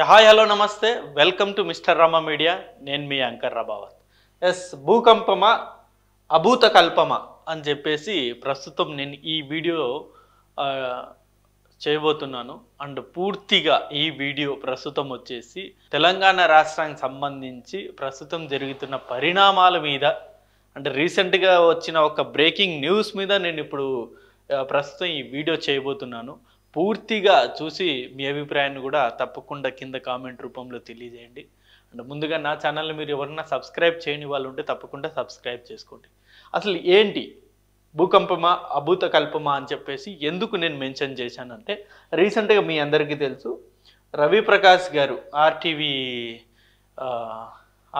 Hi hello నమస్తే welcome to mister Rama media. నేను మీ anchor రాబావత్. భూకంపమా అభూత కల్పమా అని చెప్పేసి ప్రస్తుతం నేను ఈ వీడియో చేయబోతున్నాను. అండ్ పూర్తిగా ఈ వీడియో ప్రస్తుతం వచ్చేసి తెలంగాణ రాష్ట్రానికి సంబంధించి ప్రస్తుతం జరుగుతున్న పరిణామాల మీద అంటే రీసెంట్గా వచ్చిన ఒక బ్రేకింగ్ న్యూస్ మీద నేను ఇప్పుడు ప్రస్తుతం ఈ వీడియో చేయబోతున్నాను. పూర్తిగా చూసి మీ అభిప్రాయాన్ని కూడా తప్పకుండా కింద కామెంట్ రూపంలో తెలియజేయండి. అండ్ ముందుగా నా ఛానల్ని మీరు ఎవరన్నా సబ్స్క్రైబ్ చేయని వాళ్ళు ఉంటే తప్పకుండా సబ్స్క్రైబ్ చేసుకోండి. అసలు ఏంటి భూకంపమా అభూత కల్పమా అని చెప్పేసి ఎందుకు నేను మెన్షన్ చేశానంటే, రీసెంట్గా మీ అందరికీ తెలుసు రవి ప్రకాష్ గారు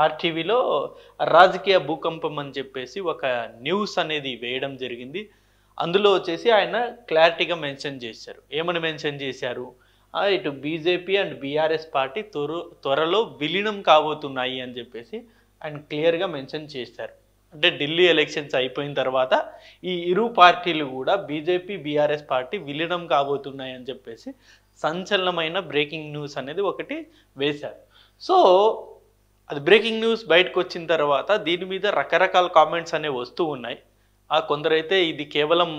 ఆర్టీవీలో రాజకీయ భూకంపం అని చెప్పేసి ఒక న్యూస్ అనేది వేయడం జరిగింది. అందులో వచ్చేసి ఆయన క్లారిటీగా మెన్షన్ చేశారు. ఏమని మెన్షన్ చేశారు? ఇటు బీజేపీ అండ్ బీఆర్ఎస్ పార్టీ త్వరలో విలీనం కాబోతున్నాయి అని చెప్పేసి ఆయన క్లియర్గా మెన్షన్ చేశారు. అంటే ఢిల్లీ ఎలక్షన్స్ అయిపోయిన తర్వాత ఈ ఇరు పార్టీలు కూడా బీజేపీ బీఆర్ఎస్ పార్టీ విలీనం కాబోతున్నాయి అని చెప్పేసి సంచలనమైన బ్రేకింగ్ న్యూస్ అనేది ఒకటి వేశారు. సో అది బ్రేకింగ్ న్యూస్ బయటకు వచ్చిన తర్వాత దీని మీద రకరకాల కామెంట్స్ అనేవి వస్తూ ఉన్నాయి. కొందరైతే ఇది కేవలం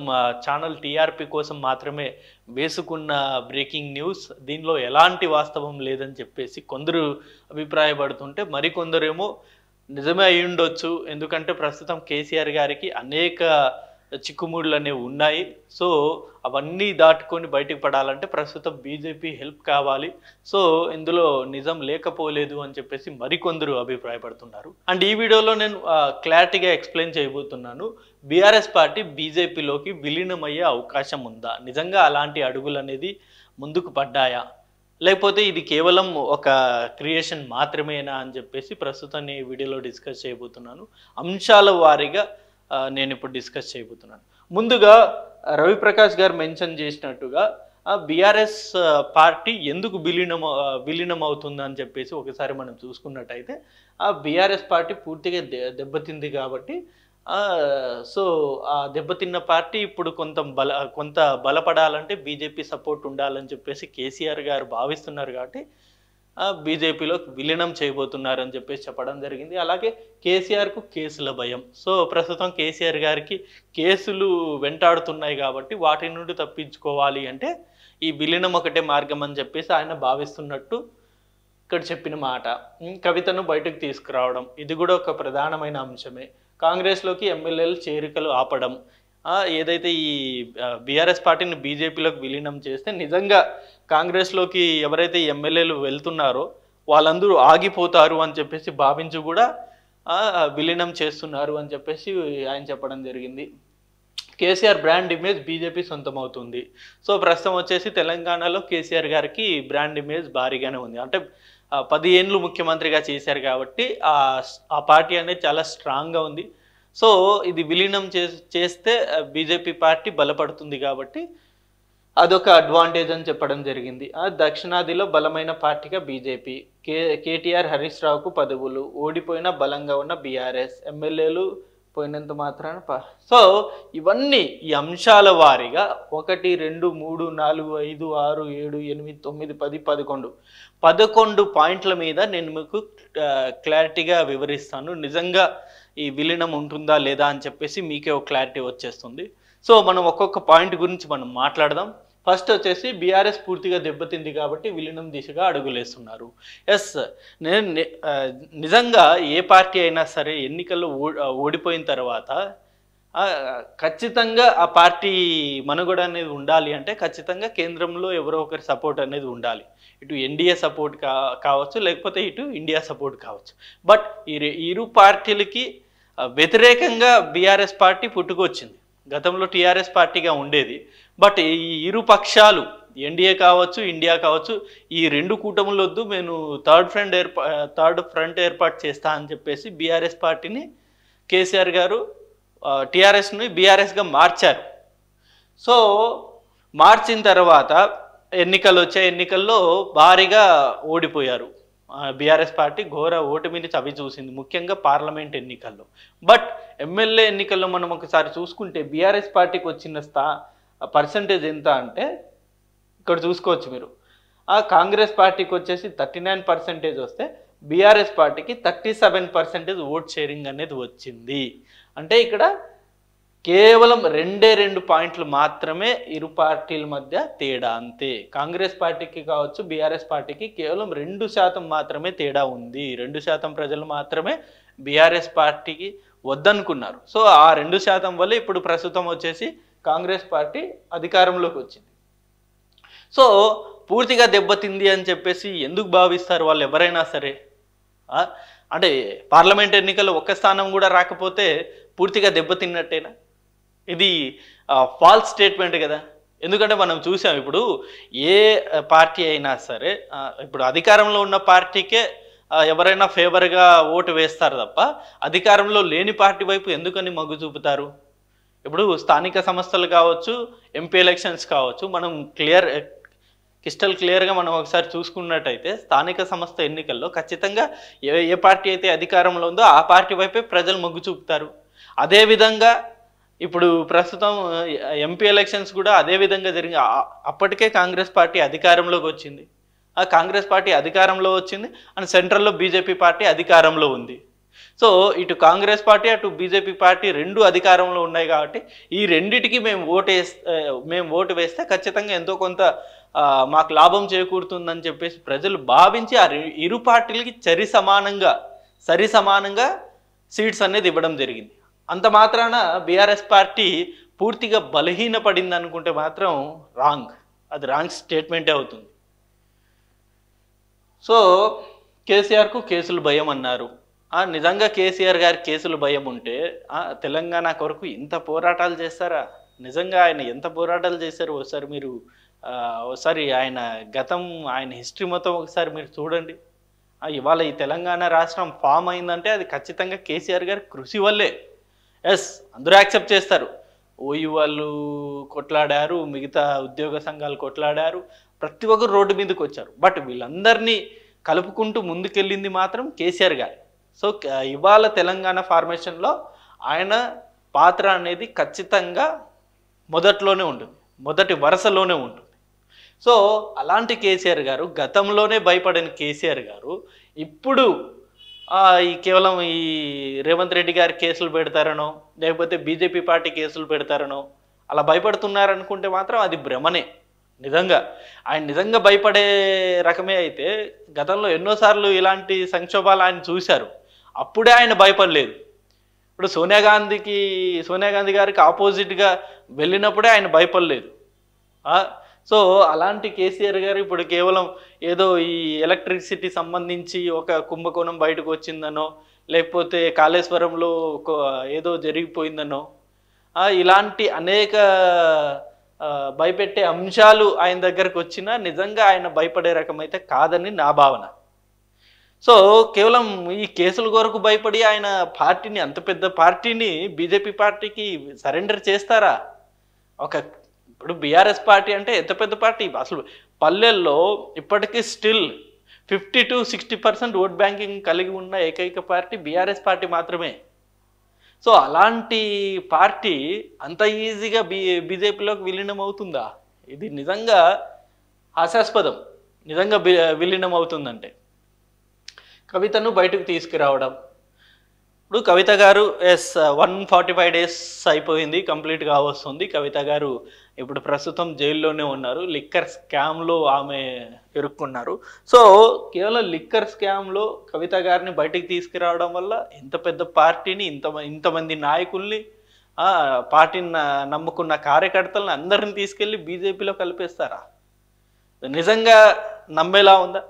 ఛానల్ టీఆర్పీ కోసం మాత్రమే వేసుకున్న బ్రేకింగ్ న్యూస్, దీనిలో ఎలాంటి వాస్తవం లేదని చెప్పేసి కొందరు అభిప్రాయపడుతుంటే, మరికొందరేమో నిజమే అయి ఉండొచ్చు, ఎందుకంటే ప్రస్తుతం కేసీఆర్ గారికి అనేక చిక్కుముళ్ళు అనేవి ఉన్నాయి. సో అవన్నీ దాటుకొని బయటకు పడాలంటే ప్రస్తుతం బీజేపీ హెల్ప్ కావాలి. సో ఇందులో నిజం లేకపోలేదు అని చెప్పేసి మరికొందరు అభిప్రాయపడుతున్నారు. అండ్ ఈ వీడియోలో నేను క్లారిటీగా ఎక్స్ప్లెయిన్ చేయబోతున్నాను. బీఆర్ఎస్ పార్టీ బీజేపీలోకి విలీనమయ్యే అవకాశం ఉందా? నిజంగా అలాంటి అడుగులు అనేది ముందుకు పడ్డాయా, లేకపోతే ఇది కేవలం ఒక క్రియేషన్ మాత్రమేనా అని చెప్పేసి ప్రస్తుతం ఈ వీడియోలో డిస్కస్ చేయబోతున్నాను. అంశాల వారీగా నేను ఇప్పుడు డిస్కస్ చేయబోతున్నాను. ముందుగా రవిప్రకాష్ గారు మెన్షన్ చేసినట్టుగా బీఆర్ఎస్ పార్టీ ఎందుకు విలీనం అవుతుంది అని చెప్పేసి ఒకసారి మనం చూసుకున్నట్టయితే, బీఆర్ఎస్ పార్టీ పూర్తిగా దెబ్బతింది కాబట్టి సో ఆ దెబ్బతిన్న పార్టీ ఇప్పుడు కొంత బలపడాలంటే బీజేపీ సపోర్ట్ ఉండాలని చెప్పేసి కేసీఆర్ గారు భావిస్తున్నారు కాబట్టి బీజేపీలో విలీనం చేయబోతున్నారని చెప్పేసి చెప్పడం జరిగింది. అలాగే కేసీఆర్కు కేసుల భయం. సో ప్రస్తుతం కేసీఆర్ గారికి కేసులు వెంటాడుతున్నాయి కాబట్టి వాటి నుండి తప్పించుకోవాలి అంటే ఈ విలీనం ఒకటే మార్గం అని చెప్పేసి ఆయన భావిస్తున్నట్టు ఇక్కడ చెప్పిన మాట. కవితను బయటకు తీసుకురావడం, ఇది కూడా ఒక ప్రధానమైన అంశమే. కాంగ్రెస్లోకి ఎమ్మెల్యేలు చేరికలు ఆపడం, ఏదైతే ఈ బీఆర్ఎస్ పార్టీని బీజేపీలోకి విలీనం చేస్తే నిజంగా కాంగ్రెస్లోకి ఎవరైతే ఎమ్మెల్యేలు వెళ్తున్నారో వాళ్ళందరూ ఆగిపోతారు అని చెప్పేసి భావించి కూడా విలీనం చేస్తున్నారు అని చెప్పేసి ఆయన చెప్పడం జరిగింది. కేసీఆర్ బ్రాండ్ ఇమేజ్ బీజేపీ సొంతమవుతుంది. సో ప్రస్తుతం వచ్చేసి తెలంగాణలో కేసీఆర్ గారికి బ్రాండ్ ఇమేజ్ భారీగానే ఉంది. అంటే 10 ఏళ్ళు ముఖ్యమంత్రిగా చేశారు కాబట్టి ఆ పార్టీ అనేది చాలా స్ట్రాంగ్గా ఉంది. సో ఇది విలీనం చేస్తే బీజేపీ పార్టీ బలపడుతుంది కాబట్టి అదొక అడ్వాంటేజ్ అని చెప్పడం జరిగింది. దక్షిణాదిలో బలమైన పార్టీగా బీజేపీ, కేటీఆర్ హరీష్ రావుకు పదవులు, ఓడిపోయిన బలంగా ఉన్న బీఆర్ఎస్, ఎమ్మెల్యేలు పోయినంత మాత్రాన సో ఇవన్నీ ఈ అంశాల వారీగా 1, 2, 3, 4, 5, 6, 7, 8, 9, 10, 11 పాయింట్ల మీద నేను మీకు క్లారిటీగా వివరిస్తాను. నిజంగా ఈ విలీనం ఉంటుందా లేదా అని చెప్పేసి మీకే ఒక క్లారిటీ వచ్చేస్తుంది. సో మనం ఒక్కొక్క పాయింట్ గురించి మనం మాట్లాడదాం. ఫస్ట్ వచ్చేసి బీఆర్ఎస్ పూర్తిగా దెబ్బతింది కాబట్టి విలీనం దిశగా అడుగులేస్తున్నారు. నేను నిజంగా ఏ పార్టీ అయినా సరే ఎన్నికల్లో ఓడిపోయిన తర్వాత ఖచ్చితంగా ఆ పార్టీ మనుగడ అనేది ఉండాలి అంటే ఖచ్చితంగా కేంద్రంలో ఎవరో ఒకరి సపోర్ట్ అనేది ఉండాలి. ఇటు ఎన్డీఏ సపోర్ట్ కావచ్చు, లేకపోతే ఇటు ఇండియా సపోర్ట్ కావచ్చు. బట్ ఇరు పార్టీలకి వ్యతిరేకంగా బీఆర్ఎస్ పార్టీ పుట్టుకొచ్చింది. గతంలో టీఆర్ఎస్ పార్టీగా ఉండేది. బట్ ఈ ఇరు పక్షాలు ఎన్డీఏ కావచ్చు, ఇండియా కావచ్చు, ఈ 2 కూటములు వద్దు, నేను థర్డ్ ఫ్రంట్ ఏర్పాటు చేస్తా అని చెప్పేసి బీఆర్ఎస్ పార్టీని కేసీఆర్ గారు టీఆర్ఎస్ని బీఆర్ఎస్గా మార్చారు. సో మార్చిన తర్వాత ఎన్నికలు వచ్చాయి. ఎన్నికల్లో భారీగా ఓడిపోయారు. బీఆర్ఎస్ పార్టీ ఘోర ఓటమిని చవి చూసింది, ముఖ్యంగా పార్లమెంట్ ఎన్నికల్లో. బట్ ఎమ్మెల్యే ఎన్నికల్లో మనం ఒకసారి చూసుకుంటే బీఆర్ఎస్ పార్టీకి వచ్చిన పర్సంటేజ్ ఎంత అంటే ఇక్కడ చూసుకోవచ్చు మీరు. ఆ కాంగ్రెస్ పార్టీకి వచ్చేసి 39% వస్తే బీఆర్ఎస్ పార్టీకి 37% ఓట్ షేరింగ్ అనేది వచ్చింది. అంటే ఇక్కడ కేవలం 2 పాయింట్లు మాత్రమే ఇరు పార్టీల మధ్య తేడా, అంతే. కాంగ్రెస్ పార్టీకి కావచ్చు, బీఆర్ఎస్ పార్టీకి కేవలం 2% మాత్రమే తేడా ఉంది. 2% ప్రజలు మాత్రమే బీఆర్ఎస్ పార్టీకి వద్దనుకున్నారు. సో ఆ 2% వల్ల ఇప్పుడు ప్రస్తుతం వచ్చేసి కాంగ్రెస్ పార్టీ అధికారంలోకి వచ్చింది. సో పూర్తిగా దెబ్బతింది అని చెప్పేసి ఎందుకు భావిస్తారు వాళ్ళు ఎవరైనా సరే? అంటే పార్లమెంట్ ఎన్నికల్లో ఒక్క స్థానం కూడా రాకపోతే పూర్తిగా దెబ్బతిన్నట్టేనా? ఇది ఫాల్స్ స్టేట్మెంట్ కదా. ఎందుకంటే మనం చూసాం, ఇప్పుడు ఏ పార్టీ అయినా సరే ఇప్పుడు అధికారంలో ఉన్న పార్టీకే ఎవరైనా ఫేవర్గా ఓటు వేస్తారు తప్ప అధికారంలో లేని పార్టీ వైపు ఎందుకని మొగ్గు చూపుతారు? ఇప్పుడు స్థానిక సంస్థలు కావచ్చు, ఎంపీ ఎలక్షన్స్ కావచ్చు, మనం క్రిస్టల్ క్లియర్గా మనం ఒకసారి చూసుకున్నట్టయితే స్థానిక సంస్థ ఎన్నికల్లో ఖచ్చితంగా ఏ పార్టీ అయితే అధికారంలో ఉందో ఆ పార్టీ వైపే ప్రజలు మొగ్గు చూపుతారు. అదేవిధంగా ఇప్పుడు ప్రస్తుతం ఎంపీ ఎలక్షన్స్ కూడా అదే విధంగా జరిగింది. అప్పటికే కాంగ్రెస్ పార్టీ అధికారంలోకి వచ్చింది. ఆ కాంగ్రెస్ పార్టీ అధికారంలో వచ్చింది అండ్ సెంట్రల్లో బీజేపీ పార్టీ అధికారంలో ఉంది. సో ఇటు కాంగ్రెస్ పార్టీ అటు బీజేపీ పార్టీ రెండు అధికారంలో ఉన్నాయి కాబట్టి ఈ రెండిటికి మేము ఓటు వేస్తే ఖచ్చితంగా ఎంతో కొంత మాకు లాభం చేకూరుతుందని చెప్పేసి ప్రజలు భావించి ఆ ఇరు పార్టీలకి సరి సమానంగా సీట్స్ అనేది ఇవ్వడం జరిగింది. అంత మాత్రాన బీఆర్ఎస్ పార్టీ పూర్తిగా బలహీనపడింది అనుకుంటే మాత్రం అది రాంగ్ స్టేట్మెంటే అవుతుంది. సో కేసీఆర్కు కేసులు భయం అన్నారు. నిజంగా కేసీఆర్ గారి కేసులు భయం ఉంటే తెలంగాణ కొరకు ఇంత పోరాటాలు చేస్తారా? నిజంగా ఆయన ఎంత పోరాటాలు చేశారు ఒకసారి ఆయన గతం, ఆయన హిస్టరీ మొత్తం ఒకసారి మీరు చూడండి. ఇవాళ ఈ తెలంగాణ రాష్ట్రం ఫామ్ అయిందంటే అది ఖచ్చితంగా కేసీఆర్ గారి కృషి వల్లే. అందరూ యాక్సెప్ట్ చేస్తారు. ఓయూ వాళ్ళు కొట్లాడారు, మిగతా ఉద్యోగ సంఘాలు కొట్లాడారు, ప్రతి ఒక్కరు రోడ్డు మీదకి వచ్చారు. బట్ వీళ్ళందరినీ కలుపుకుంటూ ముందుకెళ్ళింది మాత్రం కేసీఆర్ గారు. సో ఇవాళ తెలంగాణ ఫార్మేషన్లో ఆయన పాత్ర అనేది ఖచ్చితంగా మొదట్లోనే ఉంటుంది, మొదటి వరుసలోనే ఉంటుంది. సో అలాంటి కేసీఆర్ గారు, గతంలోనే భయపడిన కేసీఆర్ గారు ఇప్పుడు కేవలం ఈ రేవంత్ రెడ్డి గారి కేసులు పెడతారనో లేకపోతే బీజేపీ పార్టీ కేసులు పెడతారనో అలా భయపడుతున్నారనుకుంటే మాత్రం అది భ్రమనే. ఆయన నిజంగా భయపడే రకమే అయితే గతంలో ఎన్నోసార్లు ఇలాంటి సంక్షోభాలు ఆయన చూశారు, అప్పుడే ఆయన భయపడలేదు. ఇప్పుడు సోనియా గాంధీ గారికి ఆపోజిట్గా వెళ్ళినప్పుడే ఆయన భయపడలేదు. సో అలాంటి కేసీఆర్ గారు ఇప్పుడు కేవలం ఏదో ఈ ఎలక్ట్రిసిటీ సంబంధించి ఒక కుంభకోణం బయటకు వచ్చిందనో లేకపోతే కాళేశ్వరంలో ఏదో జరిగిపోయిందనో ఇలాంటి అనేక భయపెట్టే అంశాలు ఆయన దగ్గరకు వచ్చినా నిజంగా ఆయన భయపడే రకమైతే కాదని నా భావన. సో కేవలం ఈ కేసుల కొరకు భయపడి ఆయన పార్టీని, అంత పెద్ద పార్టీని బీజేపీ పార్టీకి సరెండర్ చేస్తారా? ఇప్పుడు బీఆర్ఎస్ పార్టీ అంటే ఎంత పెద్ద పార్టీ, అసలు పల్లెల్లో ఇప్పటికీ స్టిల్ 50 to 60% ఓట్ బ్యాంకింగ్ కలిగి ఉన్న ఏకైక పార్టీ బీఆర్ఎస్ పార్టీ మాత్రమే. సో అలాంటి పార్టీ అంత ఈజీగా బీజేపీలోకి విలీనం అవుతుందా? ఇది నిజంగా హాస్యాస్పదం. నిజంగా విలీనం అవుతుందంటే కవితను బయటకు తీసుకురావడం. ఇప్పుడు కవిత గారు 145 days అయిపోయింది, కంప్లీట్గా వస్తుంది. కవిత గారు ఇప్పుడు ప్రస్తుతం జైల్లోనే ఉన్నారు. లిక్కర్ స్కామ్లో ఆమె ఇరుక్కున్నారు. సో కేవలం లిక్కర్ స్కామ్లో కవిత గారిని బయటికి తీసుకురావడం వల్ల ఎంత పెద్ద పార్టీని, ఇంతమంది నాయకుల్ని, పార్టీని నమ్ముకున్న కార్యకర్తలను అందరిని తీసుకెళ్ళి బీజేపీలో కలిపేస్తారా? నిజంగా నమ్మేలా ఉందా?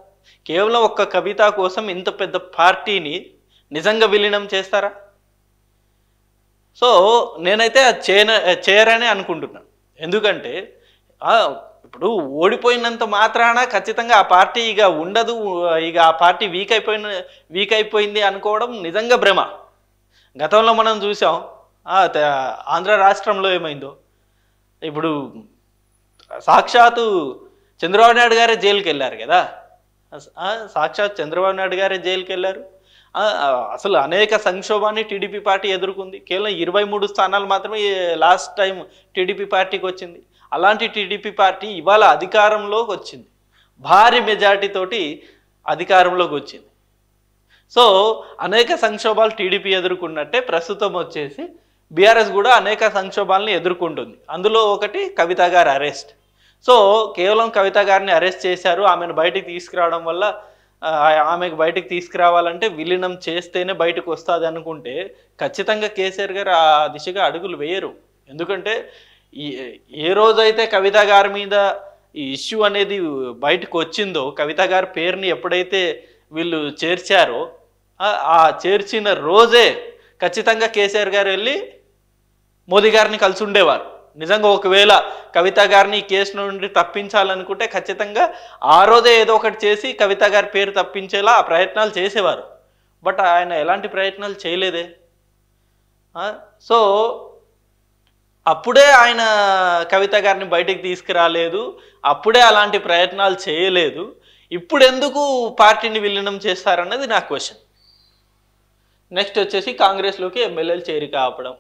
కేవలం ఒక్క కవిత కోసం ఇంత పెద్ద పార్టీని నిజంగా విలీనం చేస్తారా? సో నేనైతే అది చేయరని అనుకుంటున్నాను. ఎందుకంటే ఇప్పుడు ఓడిపోయినంత మాత్రాన ఖచ్చితంగా ఆ పార్టీ ఇక ఉండదు, ఇక ఆ పార్టీ వీక్ అయిపోయింది అనుకోవడం నిజంగా భ్రమ. గతంలో మనం చూసాం ఆంధ్ర రాష్ట్రంలో ఏమైందో. ఇప్పుడు సాక్షాత్తు చంద్రబాబు నాయుడు గారే జైలుకి వెళ్ళారు కదా, చంద్రబాబు నాయుడు గారే జైలుకి వెళ్ళారు. అసలు అనేక సంక్షోభాన్ని టీడీపీ పార్టీ ఎదుర్కొంది. కేవలం 23 స్థానాలు మాత్రమే లాస్ట్ టైం టీడీపీ పార్టీకి వచ్చింది. అలాంటి టీడీపీ పార్టీ ఇవాళ అధికారంలోకి వచ్చింది. భారీ మెజార్టీ తోటి అధికారంలోకి వచ్చింది. సో అనేక సంక్షోభాలు టీడీపీ ఎదుర్కొన్నట్టే ప్రస్తుతం వచ్చేసి బీఆర్ఎస్ కూడా అనేక సంక్షోభాలను ఎదుర్కొంటుంది. అందులో ఒకటి కవిత గారి అరెస్ట్. సో కేవలం కవిత గారిని అరెస్ట్ చేశారు, ఆమెను బయటికి తీసుకురావడం వల్ల ఆమెకు బయటికి తీసుకురావాలంటే విలీనం చేస్తేనే బయటకు వస్తుంది అనుకుంటే ఖచ్చితంగా కేసీఆర్ గారు ఆ దిశగా అడుగులు వేయరు. ఎందుకంటే ఏ రోజైతే కవిత గారి మీద ఈ ఇష్యూ అనేది బయటకు వచ్చిందో, కవిత గారి పేరుని ఎప్పుడైతే వీళ్ళు చేర్చారో ఆ చేర్చిన రోజే ఖచ్చితంగా కేసీఆర్ గారు వెళ్ళి మోదీ గారిని కలిసి ఉండేవారు. నిజంగా ఒకవేళ కవిత గారిని ఈ కేసు నుండి తప్పించాలనుకుంటే ఖచ్చితంగా ఆ రోజే ఏదో ఒకటి చేసి కవిత గారి పేరు తప్పించేలా ఆ ప్రయత్నాలు చేసేవారు. బట్ ఆయన ఎలాంటి ప్రయత్నాలు చేయలేదే. సో అప్పుడే ఆయన కవిత గారిని బయటికి తీసుకురాలేదు, అప్పుడే అలాంటి ప్రయత్నాలు చేయలేదు. ఇప్పుడు ఎందుకు పార్టీని విలీనం చేస్తారన్నది నా క్వశ్చన్. నెక్స్ట్ వచ్చేసి కాంగ్రెస్లోకి ఎమ్మెల్యేలు చేరిక ఆపడం.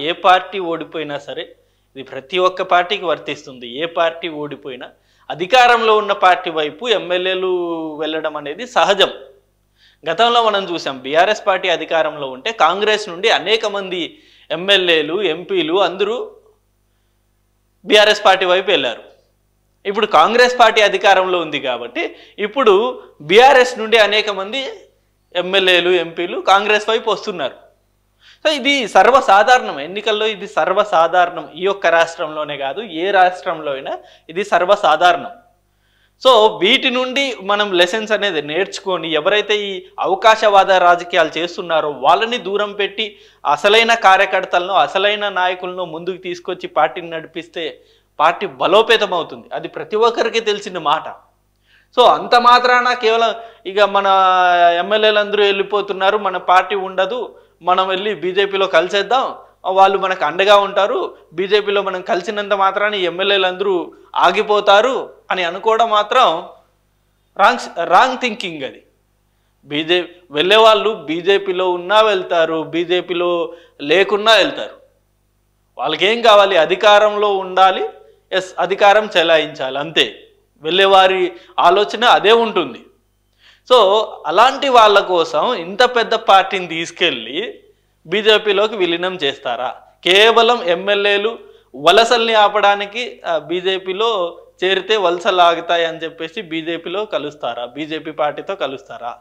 ఏ పార్టీ ఓడిపోయినా సరే, ఇది ప్రతి ఒక్క పార్టీకి వర్తిస్తుంది. ఏ పార్టీ ఓడిపోయినా అధికారంలో ఉన్న పార్టీ వైపు ఎమ్మెల్యేలు వెళ్ళడం అనేది సహజం. గతంలో మనం చూసాం, బీఆర్ఎస్ పార్టీ అధికారంలో ఉంటే కాంగ్రెస్ నుండి అనేక మంది ఎమ్మెల్యేలు, ఎంపీలు అందరూ బీఆర్ఎస్ పార్టీ వైపు వెళ్ళారు. ఇప్పుడు కాంగ్రెస్ పార్టీ అధికారంలో ఉంది కాబట్టి ఇప్పుడు బీఆర్ఎస్ నుండి అనేక మంది ఎమ్మెల్యేలు, ఎంపీలు కాంగ్రెస్ వైపు వస్తున్నారు. సో ఇది సర్వసాధారణం, ఎన్నికల్లో ఇది సర్వసాధారణం. ఈ ఒక్క రాష్ట్రంలోనే కాదు, ఏ రాష్ట్రంలో అయినా ఇది సర్వసాధారణం. సో వీటి నుండి మనం లెసన్స్ అనేది నేర్చుకొని ఎవరైతే ఈ అవకాశవాద రాజకీయాలు చేస్తున్నారో వాళ్ళని దూరం పెట్టి అసలైన కార్యకర్తలను, అసలైన నాయకులను ముందుకు తీసుకొచ్చి పార్టీని నడిపిస్తే పార్టీ బలోపేతం అవుతుంది. అది ప్రతి ఒక్కరికి తెలిసిన మాట. సో అంత మాత్రాన కేవలం ఇక మన ఎమ్మెల్యేలందరూ వెళ్ళిపోతున్నారు, మన పార్టీ ఉండదు, మనం వెళ్ళి బీజేపీలో కలిసేద్దాం, వాళ్ళు మనకు అండగా ఉంటారు, బీజేపీలో మనం కలిసినంత మాత్రాన్ని ఎమ్మెల్యేలందరూ ఆగిపోతారు అని అనుకోవడం మాత్రం రాంగ్ థింకింగ్. అది వెళ్ళే వాళ్ళు బీజేపీలో ఉన్నా వెళ్తారు, బీజేపీలో లేకున్నా వెళ్తారు. వాళ్ళకేం కావాలి? అధికారంలో ఉండాలి, అధికారం చెలాయించాలి, అంతే. వెళ్ళేవారి ఆలోచన అదే ఉంటుంది. సో అలాంటి వాళ్ళ కోసం ఇంత పెద్ద పార్టీని తీసుకెళ్ళి బీజేపీలోకి విలీనం చేస్తారా? కేవలం ఎమ్మెల్యేలు వలసల్ని ఆపడానికి బీజేపీలో చేరితే వలసలు ఆగుతాయి అని చెప్పేసి బీజేపీలో కలుస్తారా? బీజేపీ పార్టీతో కలుస్తారా?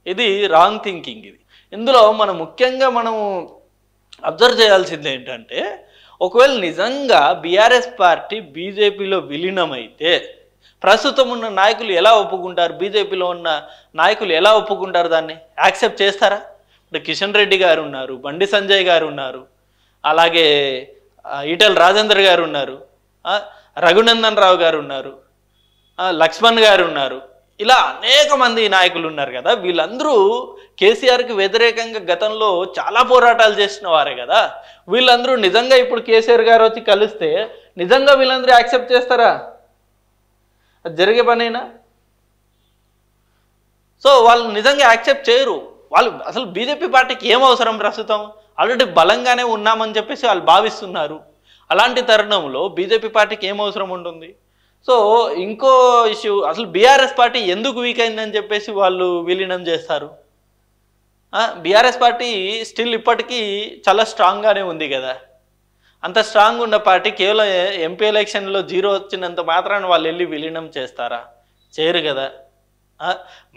ఇది రాంగ్ థింకింగ్. ఇది ఇందులో మనం ముఖ్యంగా అబ్జర్వ్ చేయాల్సింది ఏంటంటే, ఒకవేళ నిజంగా బీఆర్ఎస్ పార్టీ బీజేపీలో విలీనమైతే ప్రస్తుతం ఉన్న నాయకులు ఎలా ఒప్పుకుంటారు? బీజేపీలో ఉన్న నాయకులు ఎలా ఒప్పుకుంటారు? దాన్ని యాక్సెప్ట్ చేస్తారా? ఇప్పుడు కిషన్ రెడ్డి గారు ఉన్నారు, బండి సంజయ్ గారు ఉన్నారు, అలాగే ఈటెల రాజేందర్ గారు ఉన్నారు, రఘునందన్ రావు గారు ఉన్నారు, లక్ష్మణ్ గారు ఉన్నారు, ఇలా అనేక మంది నాయకులు ఉన్నారు కదా. వీళ్ళందరూ కేసీఆర్కి వ్యతిరేకంగా గతంలో చాలా పోరాటాలు చేసిన వారే కదా. వీళ్ళందరూ నిజంగా ఇప్పుడు కేసీఆర్ గారు వచ్చి కలిస్తే నిజంగా వీళ్ళందరూ యాక్సెప్ట్ చేస్తారా? అది జరిగే పనేనా? సో వాళ్ళు నిజంగా యాక్సెప్ట్ చేయరు. వాళ్ళు అసలు బీజేపీ పార్టీకి ఏం అవసరం? ప్రస్తుతం ఆల్రెడీ బలంగానే ఉన్నామని చెప్పేసి వాళ్ళు భావిస్తున్నారు. అలాంటి తరుణంలో బీజేపీ పార్టీకి ఏం అవసరం ఉంటుంది? సో ఇంకో ఇష్యూ, అసలు బీఆర్ఎస్ పార్టీ ఎందుకు వీక్ అయిందని చెప్పేసి వాళ్ళు విలీనం చేస్తారు. బీఆర్ఎస్ పార్టీ స్టిల్ ఇప్పటికీ చాలా స్ట్రాంగ్గానే ఉంది కదా. అంత స్ట్రాంగ్ ఉన్న పార్టీ కేవలం ఎంపీ ఎలక్షన్లో 0 వచ్చినంత మాత్రాన వాళ్ళు వెళ్ళి విలీనం చేస్తారా? చేయరు కదా.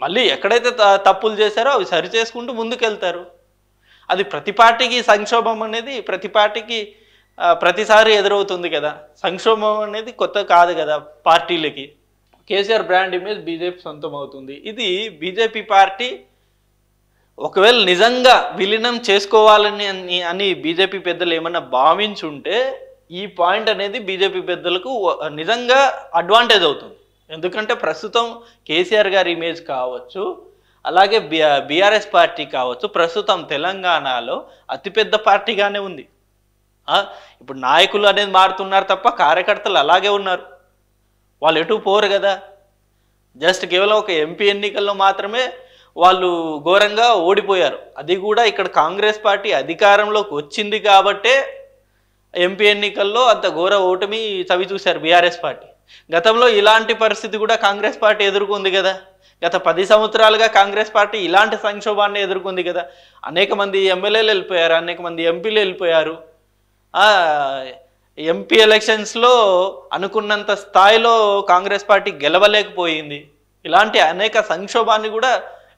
మళ్ళీ ఎక్కడైతే తప్పులు చేశారో అవి సరి చేసుకుంటూ ముందుకెళ్తారు. అది ప్రతి పార్టీకి సంక్షోభం అనేది ప్రతి పార్టీకి ప్రతిసారి ఎదురవుతుంది కదా. సంక్షోభం అనేది కొత్త కాదు కదా పార్టీలకి. కేసీఆర్ బ్రాండ్ ఇమేజ్ బీజేపీ సొంతం అవుతుంది. ఇది బీజేపీ పార్టీ ఒకవేళ నిజంగా విలీనం చేసుకోవాలని బీజేపీ పెద్దలు ఏమన్నా భావించుంటే ఈ పాయింట్ అనేది బీజేపీ పెద్దలకు నిజంగా అడ్వాంటేజ్ అవుతుంది. ఎందుకంటే ప్రస్తుతం కేసీఆర్ గారి ఇమేజ్ కావచ్చు, అలాగే బీఆర్ఎస్ పార్టీ కావచ్చు, ప్రస్తుతం తెలంగాణలో అతిపెద్ద పార్టీగానే ఉంది. ఇప్పుడు నాయకులు అనేది మారుతున్నారు తప్ప కార్యకర్తలు అలాగే ఉన్నారు. వాళ్ళు ఎటు పోరు కదా. జస్ట్ కేవలం ఒక ఎంపీ ఎన్నికల్లో మాత్రమే వాళ్ళు ఘోరంగా ఓడిపోయారు. అది కూడా ఇక్కడ కాంగ్రెస్ పార్టీ అధికారంలోకి వచ్చింది కాబట్టే ఎంపీ ఎన్నికల్లో అంత ఘోర ఓటమి చవి చూశారు బీఆర్ఎస్ పార్టీ. గతంలో ఇలాంటి పరిస్థితి కూడా కాంగ్రెస్ పార్టీ ఎదుర్కొంది కదా. గత 10 సంవత్సరాలుగా కాంగ్రెస్ పార్టీ ఇలాంటి సంక్షోభాన్ని ఎదుర్కొంది కదా. అనేక మంది ఎమ్మెల్యేలు వెళ్ళిపోయారు, అనేక మంది ఎంపీలు వెళ్ళిపోయారు. ఎంపీ ఎలక్షన్స్లో అనుకున్నంత స్థాయిలో కాంగ్రెస్ పార్టీ గెలవలేకపోయింది. ఇలాంటి అనేక సంక్షోభాన్ని కూడా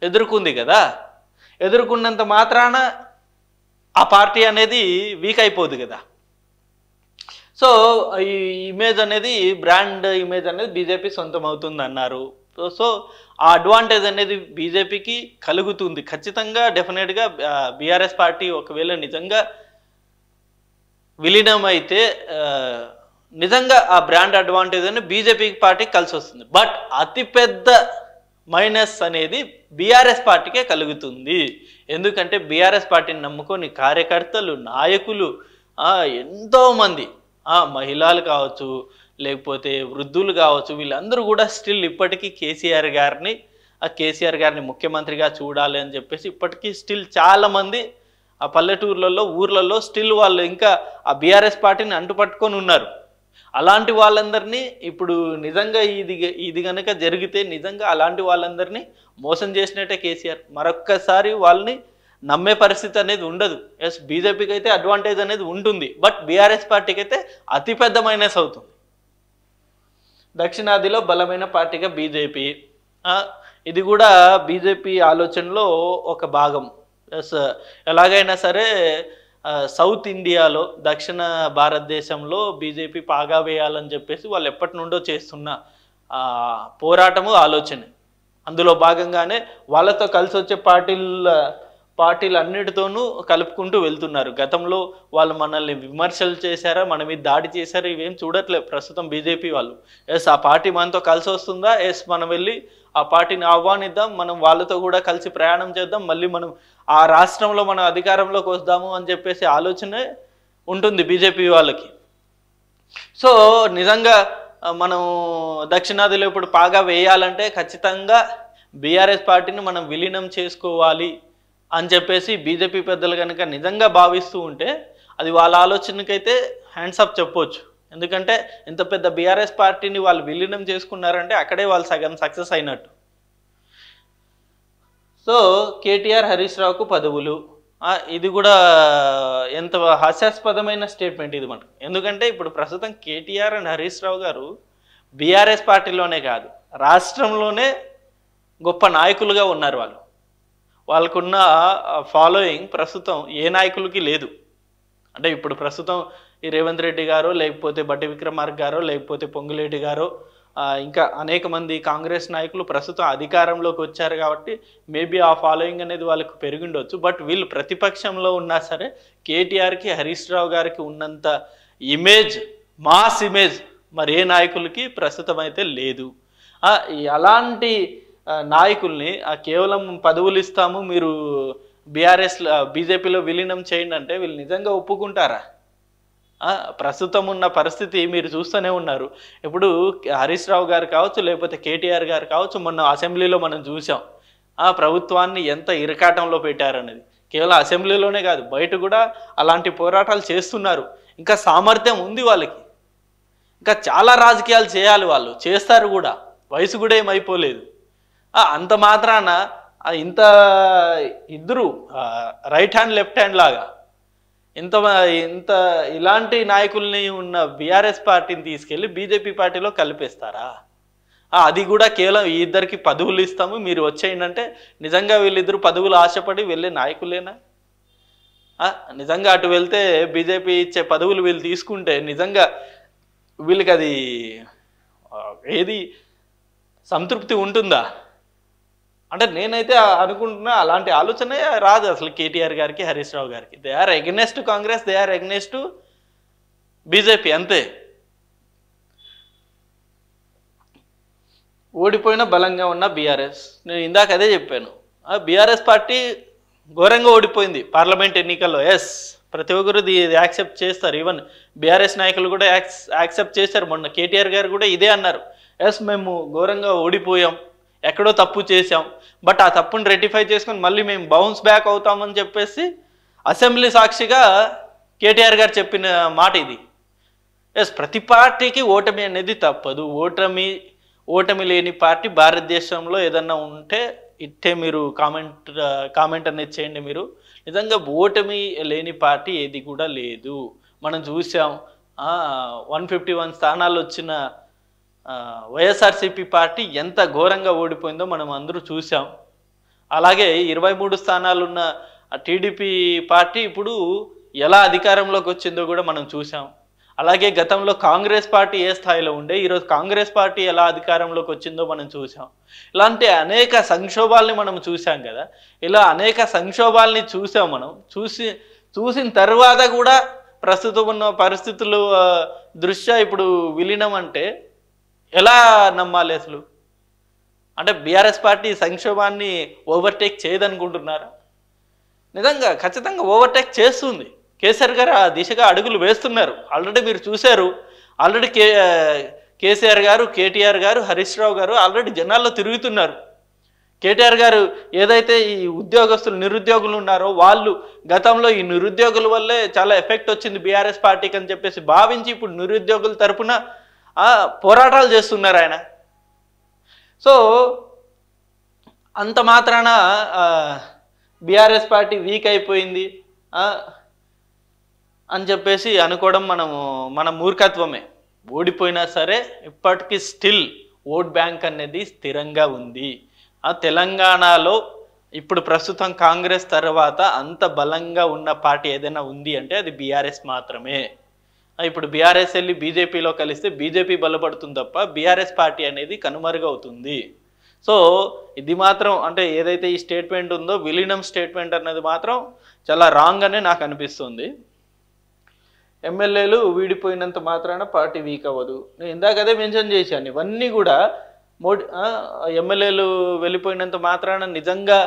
ఎదుర్కొంది కదా. ఎదుర్కొన్నంత మాత్రాన ఆ పార్టీ అనేది వీక్ అయిపోదు కదా. సో ఈ ఇమేజ్ అనేది, బ్రాండ్ ఇమేజ్ అనేది బీజేపీ సొంతం అవుతుంది అన్నారు. సో ఆ అడ్వాంటేజ్ అనేది బీజేపీకి కలుగుతుంది ఖచ్చితంగా, డెఫినెట్గా. బీఆర్ఎస్ పార్టీ ఒకవేళ నిజంగా విలీనం అయితే నిజంగా ఆ బ్రాండ్ అడ్వాంటేజ్ అని బీజేపీ పార్టీకి కలిసి వస్తుంది. బట్ అతిపెద్ద మైనస్ అనేది బీఆర్ఎస్ పార్టీకే కలుగుతుంది. ఎందుకంటే బీఆర్ఎస్ పార్టీని నమ్ముకొని కార్యకర్తలు, నాయకులు ఎంతోమంది, మహిళలు కావచ్చు, లేకపోతే వృద్ధులు కావచ్చు, వీళ్ళందరూ కూడా స్టిల్ ఇప్పటికీ కేసీఆర్ గారిని ముఖ్యమంత్రిగా చూడాలి అని చెప్పేసి ఇప్పటికీ స్టిల్ చాలామంది ఆ పల్లెటూర్లలో, ఊర్లలో స్టిల్ వాళ్ళు ఇంకా ఆ బీఆర్ఎస్ పార్టీని అంటుపట్టుకొని ఉన్నారు. అలాంటి వాళ్ళందరినీ ఇప్పుడు నిజంగా ఇది కనుక జరిగితే నిజంగా అలాంటి వాళ్ళందరినీ మోసం చేసినట్టే కేసీఆర్. మరొక్కసారి వాళ్ళని నమ్మే పరిస్థితి అనేది ఉండదు. ఎస్, బీజేపీకి అయితే అడ్వాంటేజ్ అనేది ఉంటుంది, బట్ బీఆర్ఎస్ పార్టీకి అయితే అతిపెద్ద మైనస్ అవుతుంది. దక్షిణాదిలో బలమైన పార్టీగా బీజేపీ, ఇది కూడా బీజేపీ ఆలోచనలో ఒక భాగం. ఎస్, ఎలాగైనా సరే సౌత్ ఇండియాలో, దక్షిణ భారతదేశంలో బీజేపీ పాగా వేయాలని చెప్పేసి వాళ్ళు ఎప్పటి నుండో చేస్తున్న పోరాటము, ఆలోచన. అందులో భాగంగానే వాళ్ళతో కలిసి వచ్చే పార్టీలు అన్నిటితోనూ కలుపుకుంటూ వెళ్తున్నారు. గతంలో వాళ్ళు మనల్ని విమర్శలు చేశారా, మన మీద దాడి చేశారా, ఇవేం చూడట్లేదు ప్రస్తుతం బీజేపీ వాళ్ళు. ఎస్, ఆ పార్టీ మనతో కలిసి వస్తుందా, ఎస్ మనం వెళ్ళి ఆ పార్టీని ఆహ్వానిద్దాం, మనం వాళ్ళతో కూడా కలిసి ప్రయాణం చేద్దాం, మళ్ళీ మనం ఆ రాష్ట్రంలో మనం అధికారంలోకి వద్దాము అని చెప్పేసి ఆలోచనే ఉంటుంది బీజేపీ వాళ్ళకి. సో నిజంగా మనం దక్షిణాదిలో ఇప్పుడు పాగా వేయాలంటే ఖచ్చితంగా బీఆర్ఎస్ పార్టీని మనం విలీనం చేసుకోవాలి అని చెప్పేసి బీజేపీ పెద్దలు కనుక నిజంగా భావిస్తూ ఉంటే అది వాళ్ళ ఆలోచనకైతే హ్యాండ్స్ అప్ చెప్పొచ్చు. ఎందుకంటే ఇంత పెద్ద బీఆర్ఎస్ పార్టీని వాళ్ళు విలీనం చేసుకున్నారంటే అక్కడే వాళ్ళు సగం సక్సెస్ అయినట్టు. సో కేటీఆర్, హరీష్ రావుకు పదవులు, ఇది కూడా ఎంత హాస్యాస్పదమైన స్టేట్మెంట్ ఇది మనకు. ఎందుకంటే ఇప్పుడు ప్రస్తుతం కేటీఆర్ అండ్ హరీష్ రావు గారు బీఆర్ఎస్ పార్టీలోనే కాదు, రాష్ట్రంలోనే గొప్ప నాయకులుగా ఉన్నారు. వాళ్ళకున్న ఫాలోయింగ్ ప్రస్తుతం ఏ నాయకులకి లేదు. అంటే ఇప్పుడు ప్రస్తుతం ఈ రేవంత్ రెడ్డి గారు, లేకపోతే బట్టి విక్రమార్క గారు, లేకపోతే పొంగులేటి గారు, ఇంకా అనేక మంది కాంగ్రెస్ నాయకులు ప్రస్తుతం అధికారంలోకి వచ్చారు కాబట్టి మేబీ ఆ ఫాలోయింగ్ అనేది వాళ్ళకు పెరిగిండొచ్చు. బట్ వీళ్ళు ప్రతిపక్షంలో ఉన్నా సరే కేటీఆర్కి, హరీష్ రావు గారికి ఉన్నంత ఇమేజ్, మాస్ ఇమేజ్ మరి ఏ నాయకులకి ప్రస్తుతం అయితే లేదు. అలాంటి నాయకుల్ని కేవలం పదవులు ఇస్తాము, మీరు బీజేపీలో విలీనం చేయండి అంటే వీళ్ళు నిజంగా ఒప్పుకుంటారా? ప్రస్తుతం ఉన్న పరిస్థితి మీరు చూస్తూనే ఉన్నారు. ఇప్పుడు హరీష్ రావు గారు కావచ్చు, లేకపోతే కేటీఆర్ గారు కావచ్చు, మొన్న అసెంబ్లీలో మనం చూసాం ప్రభుత్వాన్ని ఎంత ఇరకాటంలో పెట్టారనేది. కేవలం అసెంబ్లీలోనే కాదు, బయట కూడా అలాంటి పోరాటాలు చేస్తున్నారు. ఇంకా సామర్థ్యం ఉంది వాళ్ళకి, ఇంకా చాలా రాజకీయాలు చేయాలి, వాళ్ళు చేస్తారు కూడా, వయసు కూడా ఏమైపోలేదు. అంత మాత్రాన ఇంత ఇద్దరు రైట్ హ్యాండ్ లెఫ్ట్ హ్యాండ్ లాగా ఇంత ఇలాంటి నాయకుల్ని ఉన్న బీఆర్ఎస్ పార్టీని తీసుకెళ్ళి బీజేపీ పార్టీలో కలిపేస్తారా? అది కూడా కేవలం ఈ ఇద్దరికి పదవులు ఇస్తాము, మీరు వచ్చేయండి అంటే నిజంగా వీళ్ళిద్దరు పదవులు ఆశపడి వెళ్ళే నాయకులేనా? నిజంగా అటు వెళ్తే బీజేపీ ఇచ్చే పదవులు వీళ్ళు తీసుకుంటే నిజంగా వీళ్ళకి అది ఏది సంతృప్తి ఉంటుందా? అంటే నేనైతే అనుకుంటున్నా అలాంటి ఆలోచనే రాదు అసలు కేటీఆర్ గారికి, హరీష్ రావు గారికి. They are against Congress, they are against BJP, అంతే. ఓడిపోయిన బలంగా ఉన్న బీఆర్ఎస్, నేను ఇందాక అదే చెప్పాను. బీఆర్ఎస్ పార్టీ ఘోరంగా ఓడిపోయింది పార్లమెంట్ ఎన్నికల్లో. ఎస్, ప్రతి ఒక్కరు ఇది యాక్సెప్ట్ చేస్తారు. ఈవెన్ బీఆర్ఎస్ నాయకులు కూడా యాక్సెప్ట్ చేశారు. మొన్న కేటీఆర్ గారు కూడా ఇదే అన్నారు. ఎస్, మేము ఘోరంగా ఓడిపోయాం, ఎక్కడో తప్పు చేసాం, బట్ ఆ తప్పుని రెక్టిఫై చేసుకొని మళ్ళీ మేము బౌన్స్ బ్యాక్ అవుతామని చెప్పేసి అసెంబ్లీ సాక్షిగా కేటీఆర్ గారు చెప్పిన మాట ఇది. ఎస్, ప్రతి పార్టీకి ఓటమి అనేది తప్పదు. ఓటమి లేని పార్టీ భారతదేశంలో ఏదన్నా ఉంటే ఇట్టే మీరు కామెంట్ అనేది చేయండి. మీరు నిజంగా ఓటమి లేని పార్టీ ఏది కూడా లేదు. మనం చూసాం 151 స్థానాలు వచ్చిన వైఎస్ఆర్సీపీ పార్టీ ఎంత ఘోరంగా ఓడిపోయిందో మనం అందరూ చూసాం. అలాగే 23 స్థానాలున్న టీడీపీ పార్టీ ఇప్పుడు ఎలా అధికారంలోకి వచ్చిందో కూడా మనం చూసాం. అలాగే గతంలో కాంగ్రెస్ పార్టీ ఏ స్థాయిలో ఉండే, ఈరోజు కాంగ్రెస్ పార్టీ ఎలా అధికారంలోకి వచ్చిందో మనం చూసాం. ఇలాంటి అనేక సంక్షోభాల్ని మనం చూసాం కదా. ఇలా అనేక సంక్షోభాల్ని చూసాం. మనం చూసిన తర్వాత కూడా ప్రస్తుతం ఉన్న పరిస్థితులు దృష్ట్యా ఇప్పుడు విలీనం అంటే ఎలా నమ్మాలి అసలు? అంటే బీఆర్ఎస్ పార్టీ సంక్షోభాన్ని ఓవర్టేక్ చేయదనుకుంటున్నారా? నిజంగా ఖచ్చితంగా ఓవర్టేక్ చేస్తుంది. కేసీఆర్ గారు ఆ దిశగా అడుగులు వేస్తున్నారు. ఆల్రెడీ మీరు చూశారు. ఆల్రెడీ కేసీఆర్ గారు, కేటీఆర్ గారు, హరీష్ రావు గారు ఆల్రెడీ జనాల్లో తిరుగుతున్నారు. కేటీఆర్ గారు ఏదైతే ఈ నిరుద్యోగులు ఉన్నారో వాళ్ళు గతంలో ఈ నిరుద్యోగుల వల్లే చాలా ఎఫెక్ట్ వచ్చింది బీఆర్ఎస్ పార్టీకి అని చెప్పేసి భావించి ఇప్పుడు నిరుద్యోగుల తరపున పోరాటాలు చేస్తున్నారు ఆయన. సో అంత మాత్రాన బీఆర్ఎస్ పార్టీ వీక్ అయిపోయింది అని చెప్పేసి అనుకోవడం మన మూర్ఖత్వమే. ఓడిపోయినా సరే ఇప్పటికీ స్టిల్ ఓట్ బ్యాంక్ అనేది స్థిరంగా ఉంది. తెలంగాణలో ఇప్పుడు ప్రస్తుతం కాంగ్రెస్ తర్వాత అంత బలంగా ఉన్న పార్టీ ఏదైనా ఉంది అంటే అది బీఆర్ఎస్ మాత్రమే. ఇప్పుడు బీఆర్ఎస్ వెళ్ళి బీజేపీలో కలిస్తే బీజేపీ బలపడుతుంది తప్ప బీఆర్ఎస్ పార్టీ అనేది కనుమరుగవుతుంది. సో ఇది మాత్రం అంటే ఏదైతే ఈ స్టేట్మెంట్ ఉందో విలీనం స్టేట్మెంట్ అనేది మాత్రం చాలా రాంగ్ అనే నాకు అనిపిస్తుంది. ఎమ్మెల్యేలు వీడిపోయినంత మాత్రాన పార్టీ వీక్ అవ్వదు. నేను ఇందాక అదే మెన్షన్ చేశాను. ఇవన్నీ కూడా ఎమ్మెల్యేలు వెళ్ళిపోయినంత మాత్రాన నిజంగా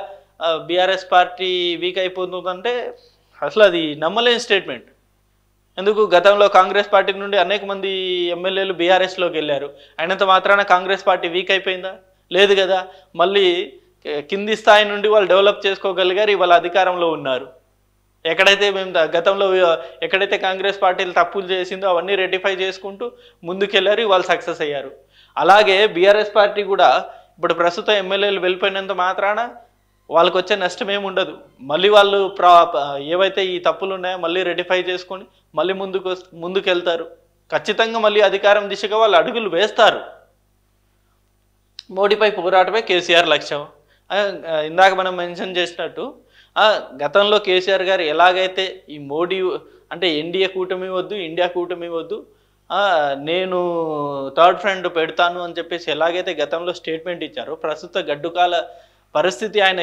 బీఆర్ఎస్ పార్టీ వీక్ అయిపోతుందంటే అసలు అది నమ్మలేని స్టేట్మెంట్. ఎందుకు? గతంలో కాంగ్రెస్ పార్టీ నుండి అనేక మంది ఎమ్మెల్యేలు బీఆర్ఎస్లోకి వెళ్ళారు. అయినంత మాత్రాన కాంగ్రెస్ పార్టీ వీక్ అయిపోయిందా? లేదు కదా. మళ్ళీ కింది స్థాయి నుండి వాళ్ళు డెవలప్ చేసుకోగలిగారు, ఇవాళ అధికారంలో ఉన్నారు. ఎక్కడైతే గతంలో ఎక్కడైతే కాంగ్రెస్ పార్టీలు తప్పులు చేసిందో అవన్నీ రెక్టిఫై చేసుకుంటూ ముందుకెళ్ళారు, వాళ్ళు సక్సెస్ అయ్యారు. అలాగే బీఆర్ఎస్ పార్టీ కూడా ఇప్పుడు ప్రస్తుతం ఎమ్మెల్యేలు వెళ్ళిపోయినంత మాత్రాన వాళ్ళకు వచ్చే నష్టం ఏమి ఉండదు. మళ్ళీ వాళ్ళు ఏవైతే ఈ తప్పులు ఉన్నాయో మళ్ళీ రెక్టిఫై చేసుకొని మళ్ళీ ముందుకెళ్తారు. ఖచ్చితంగా మళ్ళీ అధికారం దిశగా వాళ్ళు అడుగులు వేస్తారు. మోడీపై పోరాటమే కేసీఆర్ లక్ష్యం. ఇందాక మనం మెన్షన్ చేసినట్టు గతంలో కేసీఆర్ గారు ఎలాగైతే ఈ మోడీ అంటే ఎన్డీఏ కూటమి వద్దు, ఇండియా కూటమి వద్దు, నేను థర్డ్ ఫ్రంట్ పెడతాను అని చెప్పేసి ఎలాగైతే గతంలో స్టేట్మెంట్ ఇచ్చారో ప్రస్తుత గడ్డుకాల పరిస్థితి ఆయన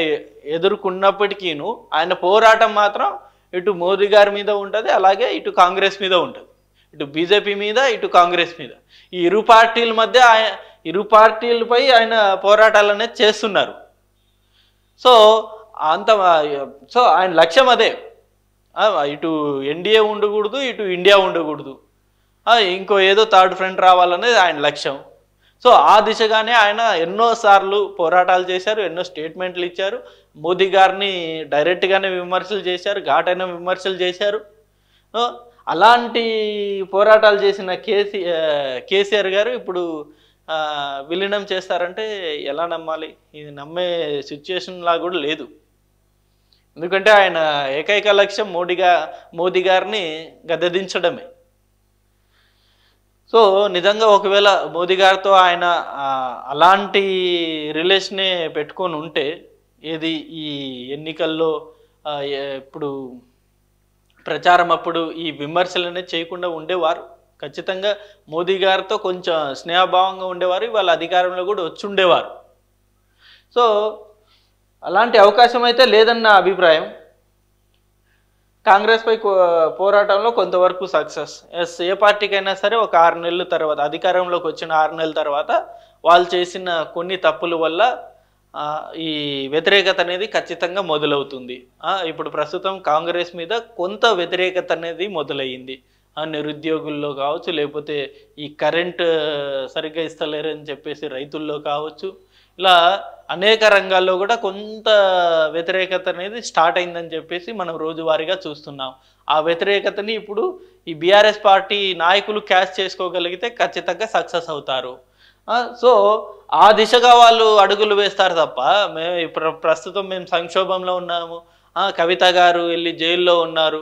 ఎదుర్కొన్నప్పటికీను ఆయన పోరాటం మాత్రం ఇటు మోదీ గారి మీద ఉంటుంది, అలాగే ఇటు కాంగ్రెస్ మీద ఉంటుంది. ఇటు బీజేపీ మీద, ఇటు కాంగ్రెస్ మీద. ఈ ఇరు పార్టీల మధ్య ఇరు పార్టీలపై ఆయన పోరాటాలు అనేది చేస్తున్నారు. సో ఆయన లక్ష్యం అదే. ఇటు ఎన్డీఏ ఉండకూడదు, ఇటు ఇండియా ఉండకూడదు, ఇంకో ఏదో థర్డ్ ఫ్రంట్ రావాలనేది ఆయన లక్ష్యం. సో ఆ దిశగానే ఆయన ఎన్నోసార్లు పోరాటాలు చేశారు, ఎన్నో స్టేట్మెంట్లు ఇచ్చారు. మోదీ గారిని డైరెక్ట్గానే విమర్శలు చేశారు, ఘాటైన విమర్శలు చేశారు. అలాంటి పోరాటాలు చేసిన కేసీఆర్ గారు ఇప్పుడు విలీనం చేస్తారంటే ఎలా నమ్మాలి? ఇది నమ్మే సిచ్యుయేషన్ లా కూడా లేదు. ఎందుకంటే ఆయన ఏకైక లక్ష్యం మోదీ గారిని గద్దెదించడమే. సో నిజంగా ఒకవేళ మోదీ గారితో ఆయన అలాంటి రిలేషనే పెట్టుకొని ఉంటే ఏది ఈ ఎన్నికల్లో ఇప్పుడు ప్రచారం అప్పుడు ఈ విమర్శలనే చేయకుండా ఉండేవారు. ఖచ్చితంగా మోదీ గారితో కొంచెం స్నేహభావంగా ఉండేవారు, వాళ్ళ అధికారంలో కూడా వచ్చి ఉండేవారు. సో అలాంటి అవకాశం అయితే లేదన్న అభిప్రాయం. కాంగ్రెస్ పై పోరాటంలో కొంతవరకు సక్సెస్. ఏ పార్టీకైనా సరే ఒక 6 నెలల తర్వాత అధికారంలోకి వచ్చిన 6 నెలల తర్వాత వాళ్ళు చేసిన కొన్ని తప్పుల వల్ల ఈ వ్యతిరేకత అనేది ఖచ్చితంగా మొదలవుతుంది. ఇప్పుడు ప్రస్తుతం కాంగ్రెస్ మీద కొంత వ్యతిరేకత అనేది మొదలయ్యింది. నిరుద్యోగుల్లో కావచ్చు, లేకపోతే ఈ కరెంట్ సరిగ్గా ఇస్తలేరని చెప్పేసి రైతుల్లో కావచ్చు, ఇలా అనేక రంగాల్లో కూడా కొంత వ్యతిరేకత అనేది స్టార్ట్ అయిందని చెప్పేసి మనం రోజువారీగా చూస్తున్నాం. ఆ వ్యతిరేకతని ఇప్పుడు ఈ బీఆర్ఎస్ పార్టీ నాయకులు క్యాచ్ చేసుకోగలిగితే ఖచ్చితంగా సక్సెస్ అవుతారు. సో ఆ దిశగా వాళ్ళు అడుగులు వేస్తారు తప్ప మేము ఇప్పుడు ప్రస్తుతం మేము సంక్షోభంలో ఉన్నాము, కవిత గారు వెళ్ళి జైల్లో ఉన్నారు,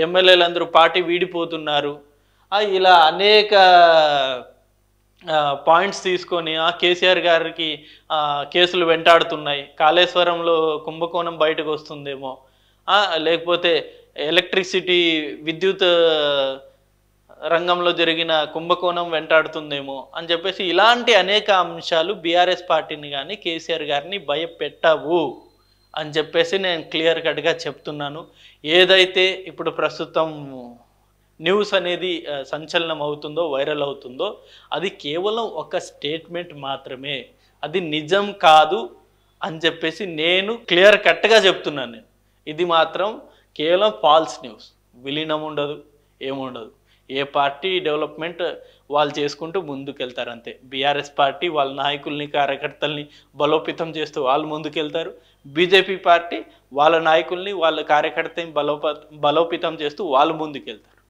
ఎమ్మెల్యేలందరూ పార్టీ వీడిపోతున్నారు, ఇలా అనేక పాయింట్స్ తీసుకొని కేసీఆర్ గారికి కేసులు వెంటాడుతున్నాయి, కాళేశ్వరంలో కుంభకోణం బయటకు వస్తుందేమో, లేకపోతే ఎలక్ట్రిసిటీ విద్యుత్ రంగంలో జరిగిన కుంభకోణం వెంటాడుతుందేమో అని చెప్పేసి ఇలాంటి అనేక అంశాలు బీఆర్ఎస్ పార్టీని కానీ కేసీఆర్ గారిని భయపెట్టవు అని చెప్పేసి నేను క్లియర్ కట్గా చెప్తున్నాను. ఏదైతే ఇప్పుడు ప్రస్తుతం న్యూస్ అనేది సంచలనం అవుతుందో, వైరల్ అవుతుందో, అది కేవలం ఒక స్టేట్మెంట్ మాత్రమే, అది నిజం కాదు అని చెప్పేసి నేను క్లియర్ కట్గా చెప్తున్నాను. నేను ఇది మాత్రం కేవలం ఫాల్స్ న్యూస్, విలీనం ఉండదు, ఏముండదు. ఏ పార్టీ డెవలప్మెంట్ వాళ్ళు చేసుకుంటూ ముందుకెళ్తారు అంతే. బీఆర్ఎస్ పార్టీ వాళ్ళ నాయకుల్ని కార్యకర్తల్ని బలోపేతం చేస్తూ వాళ్ళు ముందుకెళ్తారు, బీజేపీ పార్టీ వాళ్ళ నాయకుల్ని వాళ్ళ కార్యకర్తని బలోపేతం చేస్తూ వాళ్ళు ముందుకెళ్తారు.